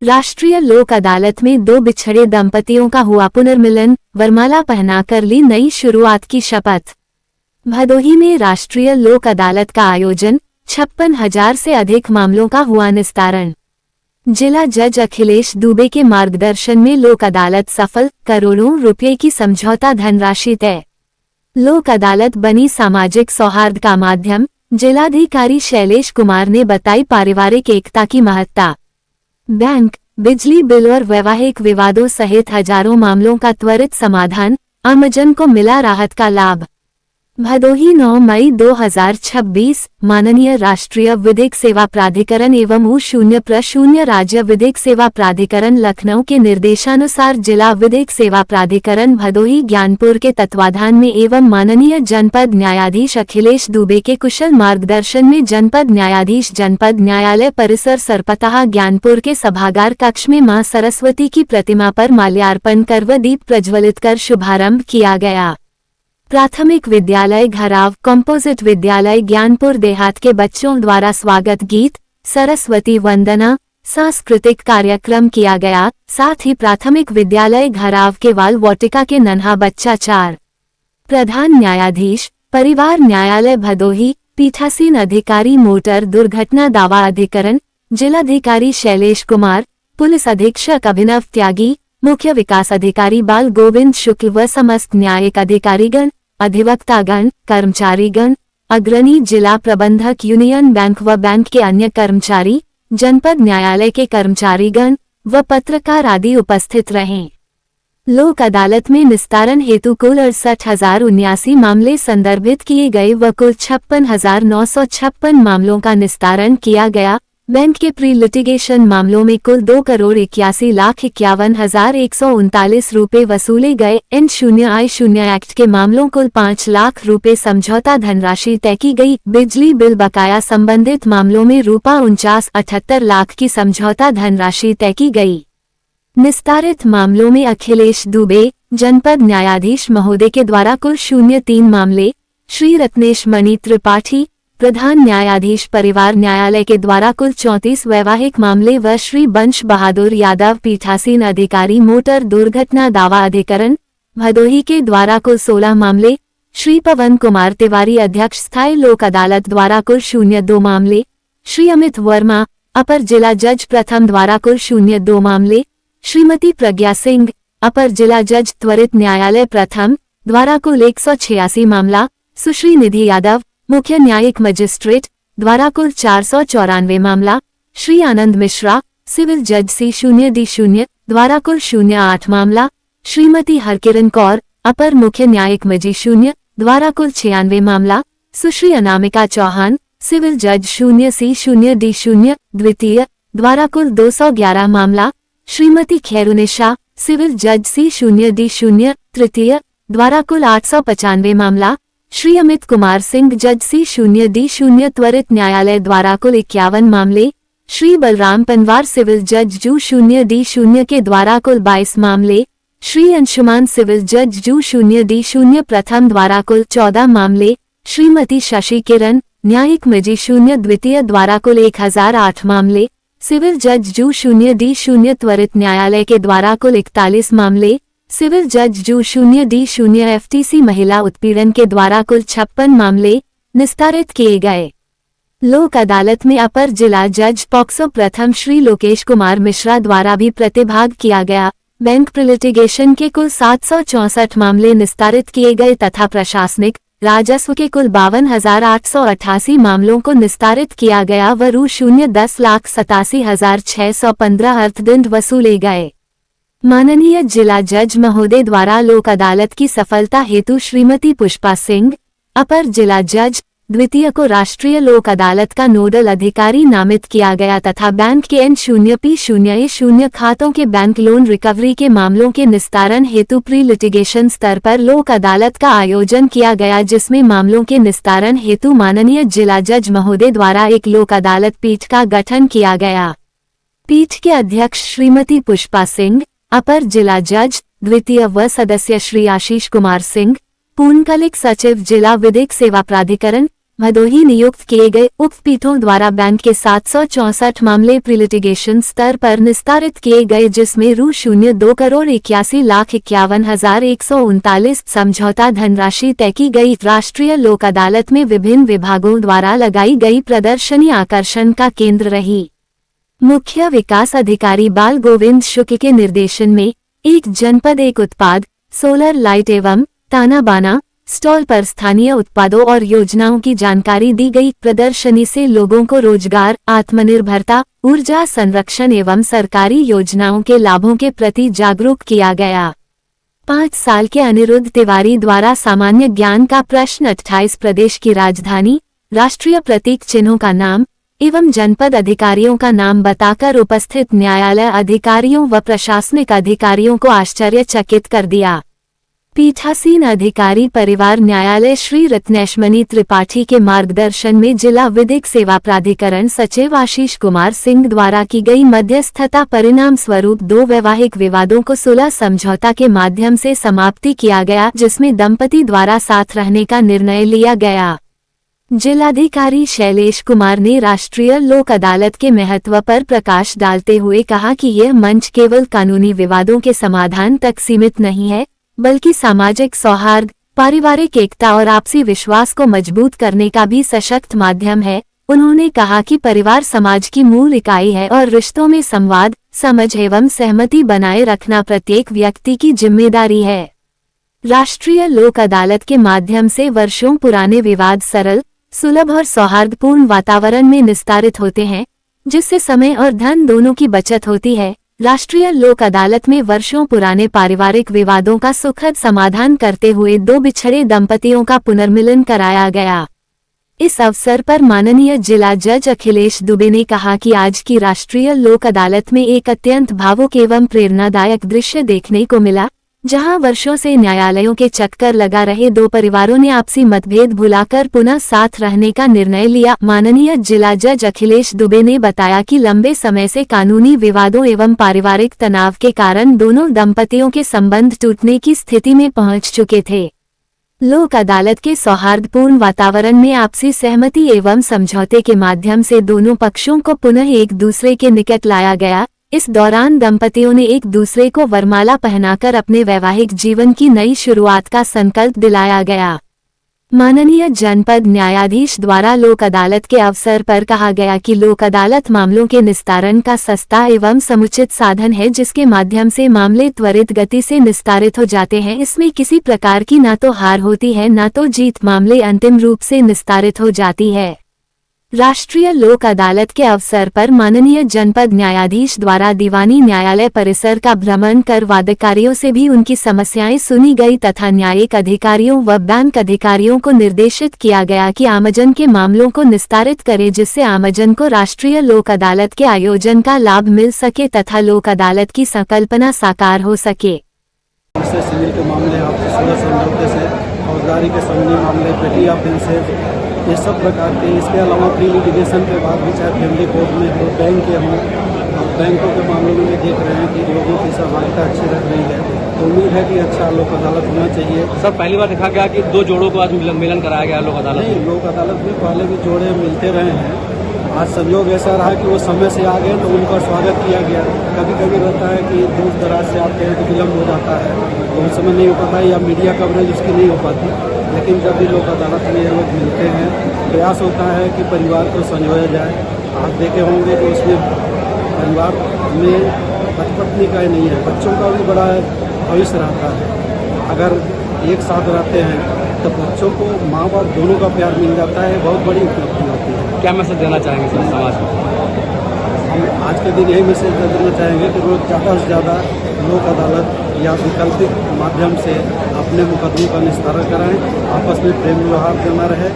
राष्ट्रीय लोक अदालत में दो बिछड़े दंपतियों का हुआ पुनर्मिलन, वरमाला पहनाकर ली नई शुरुआत की शपथ। भदोही में राष्ट्रीय लोक अदालत का आयोजन, 56,000 से अधिक मामलों का हुआ निस्तारण। जिला जज अखिलेश दुबे के मार्गदर्शन में लोक अदालत सफल, करोड़ों रुपये की समझौता धनराशि तय। लोक अदालत बनी सामाजिक सौहार्द का माध्यम, जिलाधिकारी शैलेश कुमार ने बताई पारिवारिक एकता की महत्ता। बैंक, बिजली बिल और वैवाहिक विवादों सहित हजारों मामलों का त्वरित समाधान, आमजन को मिला राहत का लाभ। भदोही 9 मई 2026। माननीय राष्ट्रीय विधिक सेवा प्राधिकरण एवं U0 राज्य विधिक सेवा प्राधिकरण लखनऊ के निर्देशानुसार जिला विधिक सेवा प्राधिकरण भदोही ज्ञानपुर के तत्वाधान में एवं माननीय जनपद न्यायाधीश अखिलेश दुबे के कुशल मार्गदर्शन में जनपद न्यायाधीश जनपद न्यायालय परिसर सरपतहा ज्ञानपुर के सभागार कक्ष में मां सरस्वती की प्रतिमा पर माल्यार्पण कर व दीप प्रज्वलित कर शुभारंभ किया गया। प्राथमिक विद्यालय घराव कंपोजिट विद्यालय ज्ञानपुर देहात के बच्चों द्वारा स्वागत गीत, सरस्वती वंदना, सांस्कृतिक कार्यक्रम किया गया। साथ ही प्राथमिक विद्यालय घराव के बाल वाटिका के नन्हा बच्चा 4। प्रधान न्यायाधीश, परिवार न्यायालय भदोही, पीठासीन अधिकारी मोटर दुर्घटना दावा अधिकरण, जिलाधिकारी शैलेश कुमार, पुलिस अधीक्षक अभिनव त्यागी, मुख्य विकास अधिकारी बाल गोविंद शुक्ल व समस्त न्यायिक अधिकारीगण, अधिवक्तागण, कर्मचारीगण, अग्रणी जिला प्रबंधक यूनियन बैंक व बैंक के अन्य कर्मचारी, जनपद न्यायालय के कर्मचारीगण व पत्रकार आदि उपस्थित रहे। लोक अदालत में निस्तारण हेतु कुल 68,079 मामले संदर्भित किए गए व कुल 56,956 मामलों का निस्तारण किया गया। बैंक के प्री लिटिगेशन मामलों में कुल 2,81,51,139 रुपये वसूले गए। N0I0 एक्ट के मामलों कुल 5 लाख रुपये समझौता धनराशि तय की गई। बिजली बिल बकाया संबंधित मामलों में ₹49.78 लाख की समझौता धनराशि तय की गई। निस्तारित मामलों में अखिलेश दुबे, जनपद न्यायाधीश महोदय के द्वारा कुल 03 मामले, श्री रत्नेश मणि त्रिपाठी, प्रधान न्यायाधीश परिवार न्यायालय के द्वारा कुल 34 वैवाहिक मामले व श्री बंश बहादुर यादव पीठासीन अधिकारी मोटर दुर्घटना दावा अधिकरण भदोही के द्वारा कुल 16 मामले, श्री पवन कुमार तिवारी अध्यक्ष स्थायी लोक अदालत द्वारा कुल 02 मामले, श्री अमित वर्मा अपर जिला जज प्रथम द्वारा कुल 02 मामले, श्रीमती प्रज्ञा सिंह अपर जिला जज त्वरित न्यायालय प्रथम द्वारा कुल 186 मामला, सुश्री निधि यादव मुख्य न्यायिक मजिस्ट्रेट द्वारा कुल 494 मामला, श्री आनंद मिश्रा सिविल जज C0D0 द्वारा कुल 08 मामला, श्रीमती हरकिरण कौर अपर मुख्य न्यायिक मजिस्ट्रेट द्वारा कुल 96 मामला, सुश्री अनामिका चौहान सिविल जज C0D0 द्वितीय द्वारा कुल 211 मामला, श्रीमती खैरुनिशा सिविल जज C0D0 तृतीय द्वारा कुल 895 मामला, श्री अमित कुमार सिंह जज C0D0 त्वरित न्यायालय द्वारा कुल 51 मामले, श्री बलराम पनवार सिविल जज U0D0 के द्वारा कुल 22 मामले, श्री अंशुमान सिविल जज U0D0 प्रथम द्वारा कुल 14 मामले, श्रीमती शशि किरण न्यायिक मजिस्ट्रेट द्वितीय द्वारा कुल 1008 मामले, सिविल जज U0D0 त्वरित न्यायालय के द्वारा कुल 41 मामले, सिविल जज U0D0 FTC महिला उत्पीड़न के द्वारा कुल 56 मामले निस्तारित किए गए। लोक अदालत में अपर जिला जज पॉक्सो प्रथम श्री लोकेश कुमार मिश्रा द्वारा भी प्रतिभाग किया गया। बैंक प्रिलिटिगेशन के कुल 764 मामले निस्तारित किए गए तथा प्रशासनिक राजस्व के कुल 52,888 मामलों को निस्तारित किया गया व ₹10,87,615 अर्थदंड वसूले गए। माननीय जिला जज महोदय द्वारा लोक अदालत की सफलता हेतु श्रीमती पुष्पा सिंह अपर जिला जज द्वितीय को राष्ट्रीय लोक अदालत का नोडल अधिकारी नामित किया गया तथा बैंक के N0P0A0 खातों के बैंक लोन रिकवरी के मामलों के निस्तारण हेतु प्री लिटिगेशन स्तर पर लोक अदालत का आयोजन किया गया, जिसमें मामलों के निस्तारण हेतु माननीय जिला जज महोदय द्वारा एक लोक अदालत पीठ का गठन किया गया। पीठ के अध्यक्ष श्रीमती पुष्पा सिंह अपर जिला जज द्वितीय व सदस्य श्री आशीष कुमार सिंह, पूर्णकालिक सचिव जिला विधिक सेवा प्राधिकरण भदोही नियुक्त किए गए उक्त पीठों द्वारा बैंक के 764 मामले प्रीलिटिगेशन स्तर पर निस्तारित किए गए, जिसमें ₹2,81,51,139 समझौता धनराशि तय की गई। राष्ट्रीय लोक अदालत में विभिन्न विभागों द्वारा लगाई गई प्रदर्शनी आकर्षण का केंद्र रही। मुख्य विकास अधिकारी बाल गोविंद शुक्ल के निर्देशन में एक जनपद एक उत्पाद, सोलर लाइट एवं ताना बाना स्टॉल पर स्थानीय उत्पादों और योजनाओं की जानकारी दी गई। प्रदर्शनी से लोगों को रोजगार, आत्मनिर्भरता, ऊर्जा संरक्षण एवं सरकारी योजनाओं के लाभों के प्रति जागरूक किया गया। 5 साल के अनिरुद्ध तिवारी द्वारा सामान्य ज्ञान का प्रश्न 28 प्रदेश की राजधानी, राष्ट्रीय प्रतीक चिन्हों का नाम एवं जनपद अधिकारियों का नाम बताकर उपस्थित न्यायालय अधिकारियों व प्रशासनिक अधिकारियों को आश्चर्यचकित कर दिया। पीठासीन अधिकारी परिवार न्यायालय श्री रत्नेशमणि त्रिपाठी के मार्गदर्शन में जिला विधिक सेवा प्राधिकरण सचिव आशीष कुमार सिंह द्वारा की गई मध्यस्थता परिणाम स्वरूप 2 वैवाहिक विवादों को सुलह समझौता के माध्यम से समाप्ति किया गया, जिसमें दंपति द्वारा साथ रहने का निर्णय लिया गया। जिलाधिकारी शैलेश कुमार ने राष्ट्रीय लोक अदालत के महत्व पर प्रकाश डालते हुए कहा कि यह मंच केवल कानूनी विवादों के समाधान तक सीमित नहीं है, बल्कि सामाजिक सौहार्द, पारिवारिक एकता और आपसी विश्वास को मजबूत करने का भी सशक्त माध्यम है। उन्होंने कहा कि परिवार समाज की मूल इकाई है और रिश्तों में संवाद, समझ एवं सहमति बनाए रखना प्रत्येक व्यक्ति की जिम्मेदारी है। राष्ट्रीय लोक अदालत के माध्यम से वर्षों पुराने विवाद सरल, सुलभ और सौहार्दपूर्ण वातावरण में निस्तारित होते हैं, जिससे समय और धन दोनों की बचत होती है। राष्ट्रीय लोक अदालत में वर्षों पुराने पारिवारिक विवादों का सुखद समाधान करते हुए 2 बिछड़े दंपतियों का पुनर्मिलन कराया गया। इस अवसर पर माननीय जिला जज अखिलेश दुबे ने कहा कि आज की राष्ट्रीय लोक अदालत में एक अत्यंत भावुक एवं प्रेरणादायक दृश्य देखने को मिला, जहां वर्षों से न्यायालयों के चक्कर लगा रहे 2 परिवारों ने आपसी मतभेद भुलाकर पुनः साथ रहने का निर्णय लिया। माननीय जिला जज अखिलेश दुबे ने बताया कि लंबे समय से कानूनी विवादों एवं पारिवारिक तनाव के कारण दोनों दंपतियों के संबंध टूटने की स्थिति में पहुंच चुके थे। लोक अदालत के सौहार्दपूर्ण वातावरण में आपसी सहमति एवं समझौते के माध्यम से दोनों पक्षों को पुनः एक दूसरे के निकट लाया गया। इस दौरान दंपतियों ने एक दूसरे को वरमाला पहनाकर अपने वैवाहिक जीवन की नई शुरुआत का संकल्प दिलाया गया। माननीय जनपद न्यायाधीश द्वारा लोक अदालत के अवसर पर कहा गया कि लोक अदालत मामलों के निस्तारण का सस्ता एवं समुचित साधन है, जिसके माध्यम से मामले त्वरित गति से निस्तारित हो जाते हैं। इसमें किसी प्रकार की न तो हार होती है न तो जीत, मामले अंतिम रूप से निस्तारित हो जाती है। राष्ट्रीय लोक अदालत के अवसर पर माननीय जनपद न्यायाधीश द्वारा दीवानी न्यायालय परिसर का भ्रमण कर वादकारियों से भी उनकी समस्याएं सुनी गई तथा न्यायिक अधिकारियों व बैंक अधिकारियों को निर्देशित किया गया कि आमजन के मामलों को निस्तारित करें, जिससे आमजन को राष्ट्रीय लोक अदालत के आयोजन का लाभ मिल सके तथा लोक अदालत की संकल्पना साकार हो सके। सिविल के मामले, आपसे सुलह समझौते से, फौजदारी के संबंधी मामले, पेटी ऑफेंसेज, ये सब प्रकार के। इसके अलावा प्री लिटिगेशन के बाद भी चाहे फैमिली कोर्ट में हो, बैंक के हों, और बैंकों के मामलों में भी देख रहे हैं कि लोगों की सहभागिता अच्छी रह रही है, तो उम्मीद है कि अच्छा लोक अदालत होना चाहिए। सर, पहली बार देखा गया कि 2 जोड़ों को आज मिलन कराया गया लोक अदालत नहीं, लोक अदालत में पहले भी जोड़े मिलते रहे हैं। आज संयोग ऐसा रहा कि वो समय से आ गए तो उनका स्वागत किया गया। कभी कभी रहता है कि दूर दराज से आते हैं तो विलम्ब हो जाता है, तो उस समय नहीं हो पाता या मीडिया कवरेज उसकी नहीं हो पाती। लेकिन जब भी लोक अदालत में ये लोग मिलते हैं, प्रयास होता है कि परिवार को संजोया जाए। आप देखे होंगे कि उसमें परिवार में पति का ही नहीं है, बच्चों का भी बड़ा भविष्य रहता है। अगर एक साथ रहते हैं तो बच्चों को माँ बाप दोनों का प्यार मिल जाता है, बहुत बड़ी उपलब्धि होती है। क्या मैसेज देना चाहेंगे सर समाज को? हम आज के दिन यही मैसेज देना चाहेंगे कि लोग ज़्यादा से ज़्यादा लोक अदालत या वैकल्पिक माध्यम से अपने मुकदमों का निस्तारण कराएं, आपस में प्रेम व्यवहार बना रहे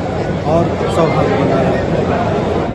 और सौहार्द बना रहे।